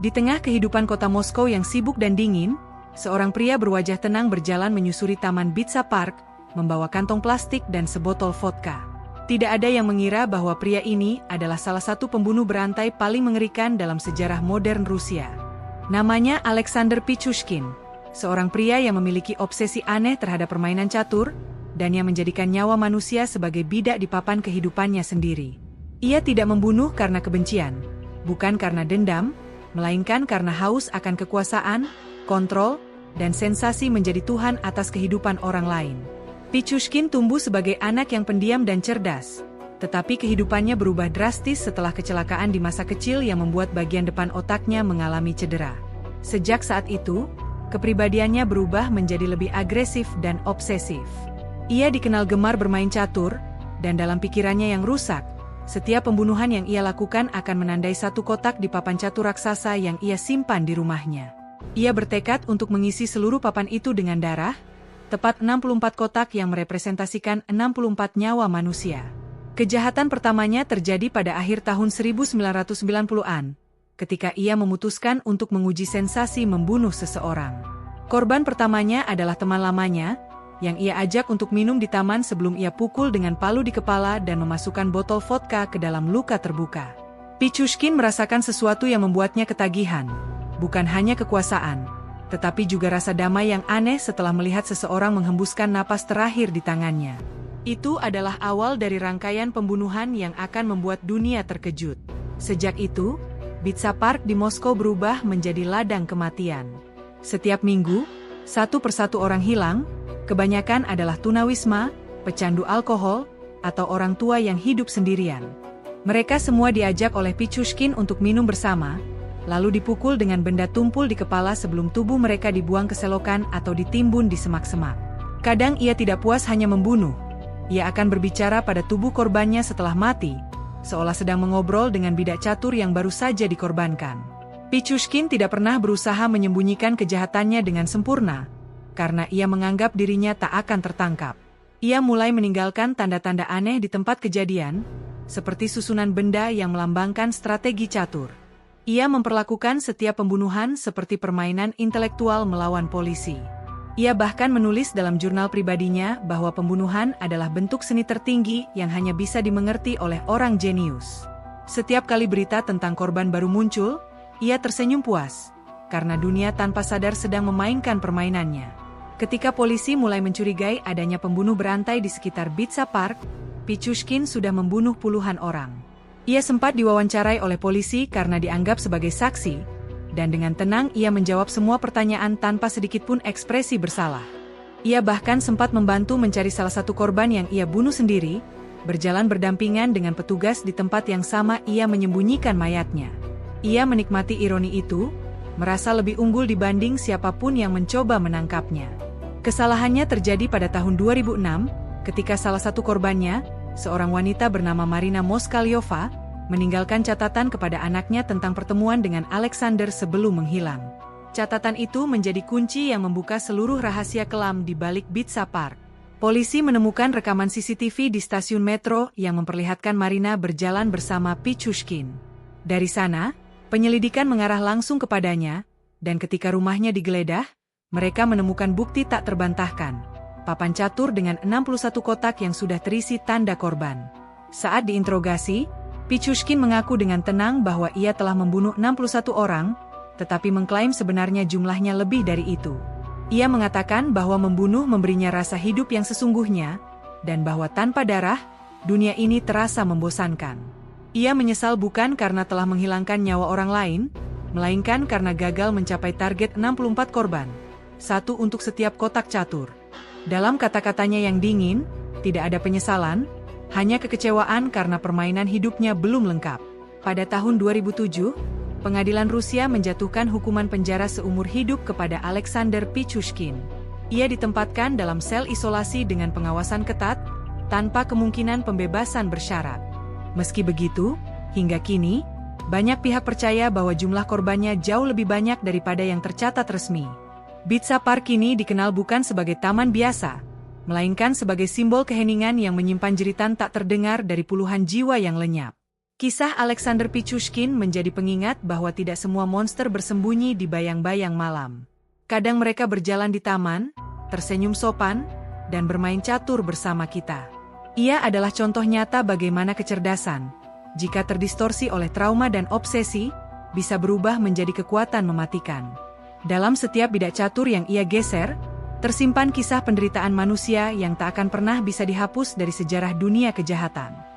Di tengah kehidupan kota Moskow yang sibuk dan dingin, seorang pria berwajah tenang berjalan menyusuri Taman Bitsa Park, membawa kantong plastik dan sebotol vodka. Tidak ada yang mengira bahwa pria ini adalah salah satu pembunuh berantai paling mengerikan dalam sejarah modern Rusia. Namanya Alexander Pichushkin, seorang pria yang memiliki obsesi aneh terhadap permainan catur, dan yang menjadikan nyawa manusia sebagai bidak di papan kehidupannya sendiri. Ia tidak membunuh karena kebencian, bukan karena dendam, melainkan karena haus akan kekuasaan, kontrol, dan sensasi menjadi Tuhan atas kehidupan orang lain. Pichushkin tumbuh sebagai anak yang pendiam dan cerdas, tetapi kehidupannya berubah drastis setelah kecelakaan di masa kecil yang membuat bagian depan otaknya mengalami cedera. Sejak saat itu, kepribadiannya berubah menjadi lebih agresif dan obsesif. Ia dikenal gemar bermain catur, dan dalam pikirannya yang rusak, setiap pembunuhan yang ia lakukan akan menandai satu kotak di papan catur raksasa yang ia simpan di rumahnya. Ia bertekad untuk mengisi seluruh papan itu dengan darah, tepat 64 kotak yang merepresentasikan 64 nyawa manusia. Kejahatan pertamanya terjadi pada akhir tahun 1990-an, ketika ia memutuskan untuk menguji sensasi membunuh seseorang. Korban pertamanya adalah teman lamanya, yang ia ajak untuk minum di taman sebelum ia pukul dengan palu di kepala dan memasukkan botol vodka ke dalam luka terbuka. Pichushkin merasakan sesuatu yang membuatnya ketagihan, bukan hanya kekuasaan, tetapi juga rasa damai yang aneh setelah melihat seseorang menghembuskan napas terakhir di tangannya. Itu adalah awal dari rangkaian pembunuhan yang akan membuat dunia terkejut. Sejak itu, Bitsa Park di Moskow berubah menjadi ladang kematian. Setiap minggu, satu persatu orang hilang. Kebanyakan adalah tunawisma, pecandu alkohol, atau orang tua yang hidup sendirian. Mereka semua diajak oleh Pichushkin untuk minum bersama, lalu dipukul dengan benda tumpul di kepala sebelum tubuh mereka dibuang ke selokan atau ditimbun di semak-semak. Kadang ia tidak puas hanya membunuh. Ia akan berbicara pada tubuh korbannya setelah mati, seolah sedang mengobrol dengan bidak catur yang baru saja dikorbankan. Pichushkin tidak pernah berusaha menyembunyikan kejahatannya dengan sempurna, karena ia menganggap dirinya tak akan tertangkap. Ia mulai meninggalkan tanda-tanda aneh di tempat kejadian, seperti susunan benda yang melambangkan strategi catur. Ia memperlakukan setiap pembunuhan seperti permainan intelektual melawan polisi. Ia bahkan menulis dalam jurnal pribadinya bahwa pembunuhan adalah bentuk seni tertinggi yang hanya bisa dimengerti oleh orang jenius. Setiap kali berita tentang korban baru muncul, ia tersenyum puas, karena dunia tanpa sadar sedang memainkan permainannya. Ketika polisi mulai mencurigai adanya pembunuh berantai di sekitar Bitsa Park, Pichushkin sudah membunuh puluhan orang. Ia sempat diwawancarai oleh polisi karena dianggap sebagai saksi, dan dengan tenang ia menjawab semua pertanyaan tanpa sedikitpun ekspresi bersalah. Ia bahkan sempat membantu mencari salah satu korban yang ia bunuh sendiri, berjalan berdampingan dengan petugas di tempat yang sama ia menyembunyikan mayatnya. Ia menikmati ironi itu, merasa lebih unggul dibanding siapapun yang mencoba menangkapnya. Kesalahannya terjadi pada tahun 2006, ketika salah satu korbannya, seorang wanita bernama Marina Moskalyova, meninggalkan catatan kepada anaknya tentang pertemuan dengan Alexander sebelum menghilang. Catatan itu menjadi kunci yang membuka seluruh rahasia kelam di balik Bitsa Park. Polisi menemukan rekaman CCTV di stasiun metro yang memperlihatkan Marina berjalan bersama Pichushkin. Dari sana, penyelidikan mengarah langsung kepadanya, dan ketika rumahnya digeledah, mereka menemukan bukti tak terbantahkan, papan catur dengan 61 kotak yang sudah terisi tanda korban. Saat diinterogasi, Pichushkin mengaku dengan tenang bahwa ia telah membunuh 61 orang, tetapi mengklaim sebenarnya jumlahnya lebih dari itu. Ia mengatakan bahwa membunuh memberinya rasa hidup yang sesungguhnya, dan bahwa tanpa darah, dunia ini terasa membosankan. Ia menyesal bukan karena telah menghilangkan nyawa orang lain, melainkan karena gagal mencapai target 64 korban. Satu untuk setiap kotak catur. Dalam kata-katanya yang dingin, tidak ada penyesalan, hanya kekecewaan karena permainan hidupnya belum lengkap. Pada tahun 2007, pengadilan Rusia menjatuhkan hukuman penjara seumur hidup kepada Alexander Pichushkin. Ia ditempatkan dalam sel isolasi dengan pengawasan ketat, tanpa kemungkinan pembebasan bersyarat. Meski begitu, hingga kini, banyak pihak percaya bahwa jumlah korbannya jauh lebih banyak daripada yang tercatat resmi. Bitsa Park kini dikenal bukan sebagai taman biasa, melainkan sebagai simbol keheningan yang menyimpan jeritan tak terdengar dari puluhan jiwa yang lenyap. Kisah Alexander Pichushkin menjadi pengingat bahwa tidak semua monster bersembunyi di bayang-bayang malam. Kadang mereka berjalan di taman, tersenyum sopan, dan bermain catur bersama kita. Ia adalah contoh nyata bagaimana kecerdasan, jika terdistorsi oleh trauma dan obsesi, bisa berubah menjadi kekuatan mematikan. Dalam setiap bidak catur yang ia geser, tersimpan kisah penderitaan manusia yang tak akan pernah bisa dihapus dari sejarah dunia kejahatan.